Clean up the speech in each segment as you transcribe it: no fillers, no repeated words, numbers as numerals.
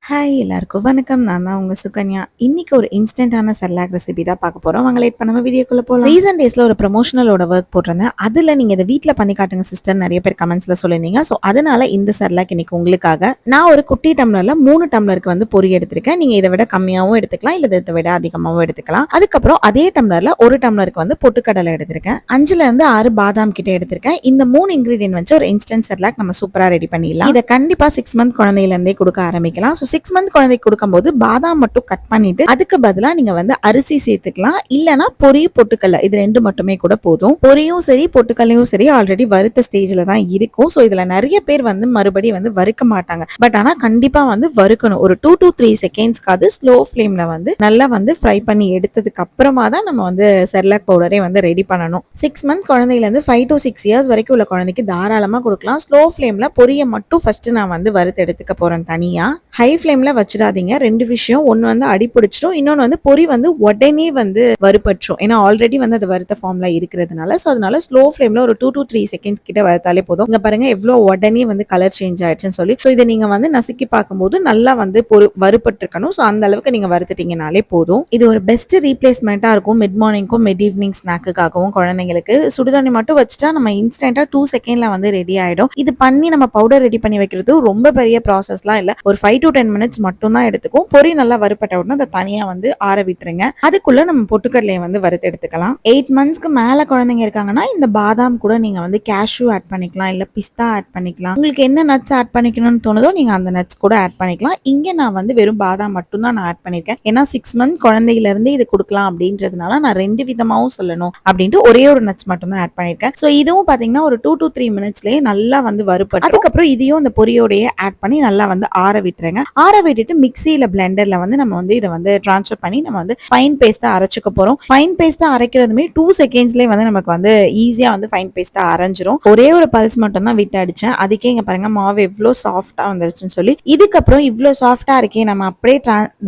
Hi எல்லாருக்கும் வணக்கம். நான் தான் உங்க சுகன்யா. இன்னைக்கு ஒரு இன்ஸ்டன்டான செர்லாக் ரெசிபி தான் பார்க்க போறோம். வாங்க லேட் பண்ணாம வீடியோக்குள்ள போலாம். ரீசன்ட் டேஸ்ல ஒரு ப்ரமோஷனலோட ஒர்க் போட்டிருந்தேன். அதுல நீங்க இதை வீட்ல பண்ணி காட்டுங்க சிஸ்டர் நிறைய பேர் கமெண்ட்ஸ்ல சொல்லியிருந்தீங்க. ஸோ அதனால இந்த செர்லாக் இன்னைக்கு உங்களுக்காக நான் ஒரு குட்டி டம்ளர்ல 3 டம்ளருக்கு வந்து பொரி எடுத்திருக்கேன். நீங்க இதை விட கம்மியாகவும் எடுத்துக்கலாம், இல்ல இதை விட அதிகமாகவும் எடுத்துக்கலாம். அதுக்கப்புறம் அதே டம்ளர்ல ஒரு டம்ளருக்கு வந்து பொட்டுக்கடலை எடுத்திருக்கேன். 5ல இருந்து 6 பாதாம் கிட்ட எடுத்திருக்கேன். இந்த 3 இன்கிரீடியன்ட் வச்சு ஒரு இன்ஸ்டன்ட் செர்லாக் நம்ம சூப்பரா ரெடி பண்ணிடலாம். இதை கண்டிப்பா 6 மந்த் குழந்தையில இருந்தே கொடுக்க ஆரம்பிக்கலாம். 6 மந்த் குழந்தைக்கு கொடுக்கும்போது பாதாம் மட்டும் கட் பண்ணிட்டு அதுக்கு பதிலா நீங்க வந்து அரிசி சேர்த்துக்கலாம், இல்லனா பொரி பொட்டுக்கல்ல இது ரெண்டு மட்டுமே கூட போதும். பொரியும் சரி பொட்டுக்கல்லையும் சரி ஆல்ரெடி வறுத்த ஸ்டேஜ்ல தான் இருக்கும். சோ இதுல நிறைய பேர் வந்து மறுபடியும் வந்து வறுக்க மாட்டாங்க. பட் ஆனா கண்டிப்பா வந்து வறுக்கணும். ஒரு 2 to 3 செகண்ட்ஸ்க்காவது ஸ்லோ ஃபிளேம்ல வந்து நல்லா வந்து ஃப்ரை பண்ணி எடுத்ததுக்கு அப்புறமா தான் நம்ம வந்து செர்லாக் பவுடரே வந்து ரெடி பண்ணணும். 6 மந்த் குழந்தையில இருந்து 5 to 6 இயர்ஸ் வரைக்கும் உள்ள குழந்தைக்கு தாராளமா கொடுக்கலாம். ஸ்லோ ஃபிளேம்ல பொரிய மட்டும் ஃபர்ஸ்ட் நான் வந்து வறுத்து எடுத்துக்க போறேன் தனியா. ஹை ஃபிளேம்ல வச்சிடாதீங்க. ரெண்டு விஷயம், ஒன்னு வந்து அடி பிடிச்சிடும், இன்னொன்னு வந்து பொரி வந்து உடனே வந்து வறுபற்றும். ஏன்னா ஆல்ரெடி வந்து அது வறுத்த ஃபார்ம்ல இருக்கிறதுனால. ஸோ அதனால ஸ்லோ ஃபிளேம்ல ஒரு 2 to 3 செகண்ட்ஸ் கிட்ட வறுத்தாலே போதும். இங்க பாருங்க எவ்வளவு உடனே வந்து கலர் சேஞ்ச் ஆயிடுச்சுன்னு சொல்லி. ஸோ இதை நீங்க வந்து நசுக்கி பார்க்கும்போது நல்லா வந்து வறுபட்டிருக்கணும். ஸோ அந்த அளவுக்கு நீங்க வறுத்துட்டீங்கனாலே போதும். இது ஒரு பெஸ்ட் ரீப்ளேஸ்மெண்டா இருக்கும் மிட் மார்னிங்க்கும் மிட் ஈவினிங் ஸ்நாக்குக்காகவும். குழந்தைங்களுக்கு சுடுதண்ணி மட்டும் வச்சுட்டா நம்ம இன்ஸ்டன்டா 2 செகண்ட்ல வந்து ரெடி ஆயிடும். இது பண்ணி நம்ம பவுடர் ரெடி பண்ணி வைக்கிறது ரொம்ப பெரிய ப்ராசஸ்லாம் இல்ல. ஒரு 5 to 10 மினிட்ஸ் மட்டும் தான் எடுத்துக்கும். பொரி நல்லா வறுப்பட்ட உடனே அதை தனியா வந்து ஆற விட்டுருங்க. அதுக்குள்ள நம்ம பொட்டுக்கடலையை வந்து வறுத்து எடுத்துக்கலாம். 8 மந்த்ஸ்க்கு மேல குழந்தைங்க இருக்காங்கன்னா இந்த பாதாம் கூட நீங்க வந்து கேஷ்யூ ஆட் பண்ணிக்கலாம், இல்ல பிஸ்தா ஆட் பண்ணிக்கலாம். உங்களுக்கு என்ன நட்ஸ் ஆட் பண்ணிக்கணும்னு தோணுதோ நீங்க அந்த நட்ஸ் கூட ஆட் பண்ணிக்கலாம். இங்க நான் வந்து வெறும் பாதாம் மட்டும் தான் நான் ஆட் பண்ணிருக்கேன். ஏன்னா 6 மந்த் குழந்தையில இருந்து இது கொடுக்கலாம் அப்படின்றதுனால நான் ரெண்டு விதமாவும் சொல்லணும் அப்படின்ட்டு ஒரே ஒரு நட்ஸ் மட்டும் தான் ஆட் பண்ணிருக்கேன். ஸோ இதுவும் பாத்தீங்கன்னா ஒரு 2 to 3 மினிட்ஸ்லயே நல்லா வந்து வறுப்பட்டு அதுக்கப்புறம் இதையும் அந்த பொரியோடையே ஆட் பண்ணி நல்லா வந்து ஆற விட்டுருங்க. ஆற விட்டுட்டு மிக்சியில பிளெண்டர்ல வந்து நம்ம வந்து இதை வந்து டிரான்ஸ்ஃபர் பண்ணி நம்ம வந்து ஃபைன் பேஸ்டா அரைச்சுக்க போறோம். ஃபைன் பேஸ்டா அரைக்கிறதுமே 2 செகண்ட்ஸ்லயே வந்து நமக்கு வந்து ஈஸியா வந்து ஃபைன் பேஸ்டா அரைஞ்சிரும். ஒரே ஒரு பல்ஸ் மட்டும் தான் விட்டு அடிச்சேன். அதுக்கே இங்க பாருங்க மாவு எவ்வளவு சாஃப்டா வந்துருச்சுன்னு சொல்லி. இதுக்கப்புறம் இவ்வளவு சாஃப்டா இருக்கே நம்ம அப்படியே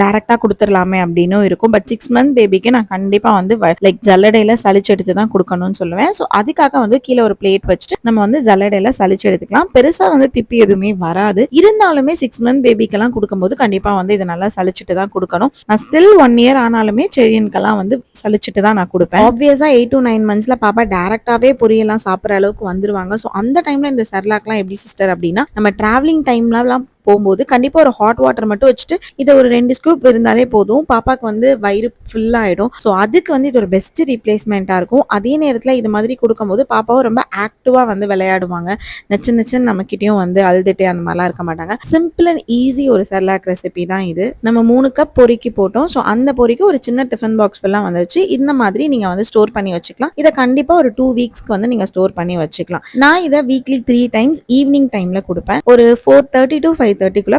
டைரக்டா கொடுத்துடலாமே அப்படின்னு இருக்கும். பட் 6 மந்த் பேபிக்கு நான் கண்டிப்பா வந்து லைக் ஜல்லடையில சளிச்சு எடுத்து தான் கொடுக்கணும்னு சொல்லுவேன். ஸோ அதுக்காக வந்து கீழே ஒரு பிளேட் வச்சுட்டு நம்ம வந்து ஜல்லடையில சளிச்சு எடுத்துக்கலாம். பெருசா வந்து திப்பி எதுவுமே வராது. இருந்தாலுமே 6 மந்த் பேபிக்கெல்லாம் கொடுக்கும்போது கண்டிப்பா வந்து இதை நல்லா சளிச்சுட்டு தான் கொடுக்கணும். நான் ஸ்டில் 1 இயர் ஆனாலுமே செழியனுக்கெல்லாம் வந்து சளிச்சுட்டு தான் நான் கொடுப்பேன். ஆப்வியஸா 8 to 9 மந்த்ஸ்ல பாப்பா டைரக்டாவே பொரியெல்லாம் சாப்பிட்ற அளவுக்கு வந்துருவாங்க. ஸோ அந்த டைம்ல இந்த செர்லாக்லாம் எப்படி சிஸ்டர் அப்படின்னா நம்ம டிராவலிங் டைம்லாம் போகும்போது கண்டிப்பா ஒரு ஹாட் வாட்டர் மட்டும் வச்சுட்டு இதை ஒரு 2 ஸ்கூப் இருந்தாலே போதும். பாப்பாக்கு வந்து வயிறு ஃபுல் ஆயிடும். ஸோ அதுக்கு வந்து இது ஒரு பெஸ்ட் ரீப்ளேஸ்மெண்டா இருக்கும். அதே நேரத்துல இது மாதிரி கொடுக்கும்போது பாப்பாவும் ரொம்ப ஆக்டிவா வந்து விளையாடுவாங்க. நச்சு நச்சுன்னு நம்ம கிட்டயும் வந்து அழுதுட்டு அந்த மாதிரிலாம் இருக்க மாட்டாங்க. சிம்பிள் அண்ட் ஈஸி ஒரு செர்லாக் ரெசிபி தான் இது. நம்ம 3 கப் பொரிக்கு போட்டோம். ஸோ அந்த பொரிக்கு ஒரு சின்ன டிஃபன் பாக்ஸ் ஃபுல்லா வந்துச்சு. இந்த மாதிரி நீங்க வந்து ஸ்டோர் பண்ணி வச்சுக்கலாம். இதை கண்டிப்பா ஒரு 2 வீக்ஸ்க்கு வந்து நீங்க ஸ்டோர் பண்ணி வச்சுக்கலாம். நான் இதை வீக்லி 3 டைம்ஸ் ஈவினிங் டைம்ல கொடுப்பேன். ஒரு 4:30 to 5:30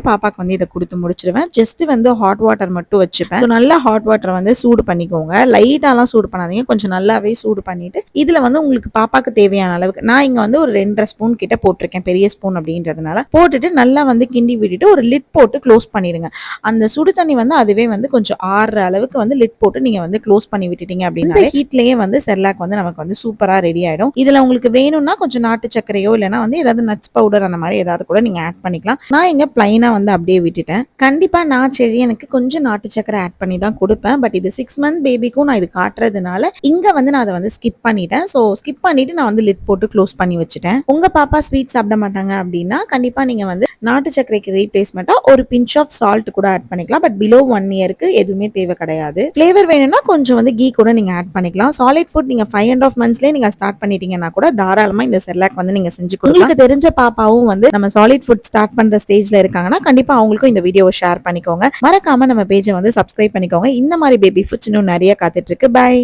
பாப்பாக்கு வந்து இதை கொடுத்து முடிச்சிருவேன். ஜஸ்ட் வந்து ஹாட் வாட்டர் மட்டும் வச்சுப்பேன். ஸோ நல்லா ஹாட் வாட்டர் வந்து சூடு பண்ணிக்கோங்க. லைட்டாலாம் சூடு பண்ணாதீங்க, கொஞ்சம் நல்லாவே சூடு பண்ணிட்டு இதுல வந்து உங்களுக்கு பாப்பாக்கு தேவையான அளவுக்கு நான் இங்க வந்து ஒரு 2.5 ஸ்பூன் கிட்ட போட்டிருக்கேன், பெரிய ஸ்பூன் அப்படின்றதுனால. போட்டுட்டு நல்லா வந்து கிண்டி விட்டுட்டு ஒரு லிட் போட்டு க்ளோஸ் பண்ணிடுங்க. அந்த சுடு தண்ணி வந்து அதுவே வந்து கொஞ்சம் ஆறுற அளவுக்கு வந்து லிட் போட்டு நீங்க வந்து க்ளோஸ் பண்ணி விட்டுட்டீங்க அப்படின்னா இந்த ஹீட்லயே வந்து செர்லாக் வந்து நமக்கு வந்து சூப்பரா ரெடி ஆயிடும். இதுல உங்களுக்கு வேணும்னா கொஞ்சம் நாட்டு சர்க்கரையோ இல்லைன்னா வந்து ஏதாவது நட்ஸ் பவுடர் அந்த மாதிரி ஏதாவது கூட நீங்க ஆட் பண்ணிக்கலாம். நான் இங்க பிளைனா வந்து அப்படியே விட்டுட்டேன். கண்டிப்பா நான் எனக்கு கொஞ்சம் நாட்டு சக்கரை ஆட் பண்ணி தான் கொடுப்பேன். பட் இது 6 மந்த் பேபிக்கும் நான் இது காட்டுறதுனால இங்க வந்து நான் அதை வந்து ஸ்கிப் பண்ணிட்டேன். ஸோ ஸ்கிப் பண்ணிட்டு நான் வந்து லிட் போட்டு க்ளோஸ் பண்ணி வச்சுட்டேன். உங்க பாப்பா ஸ்வீட் சாப்பிட மாட்டாங்க அப்படின்னா கண்டிப்பா நீங்க வந்து நாட்டு சர்க்கரைக்கு ரீப்ளேஸ்மெண்டா ஒரு பிஞ்ச் ஆஃப் சால்ட் கூட ஆட் பண்ணிக்கலாம். பட் பிலோ 1 இயருக்கு எதுவுமே தேவை கிடையாது. ஃபிளேவர் வேணும்னா கொஞ்சம் வந்து கீ கூட நீங்க ஆட் பண்ணிக்கலாம். சாலிட் ஃபுட் நீங்க 5.5 மந்த்ஸ்லயே நீங்க ஸ்டார்ட் பண்ணிட்டீங்கன்னா கூட தாராளமா இந்த செர்லாக் வந்து நீங்க செஞ்சு கொடுக்கலாம். உங்களுக்கு தெரிஞ்ச பாப்பாவும் வந்து நம்ம சாலிட் ஃபுட் ஸ்டார்ட் பண்ற ஸ்டேஜ்ல இருக்காங்கன்னா கண்டிப்பா அவங்களுக்கும் இந்த வீடியோவை ஷேர் பண்ணிக்கோங்க. மறக்காம நம்ம பேஜை வந்து சப்ஸ்கிரைப் பண்ணிக்கோங்க. இந்த மாதிரி பேபி ஃபுட்ஸ் இன்னும் நிறைய காத்துட்டு இருக்கு. பை.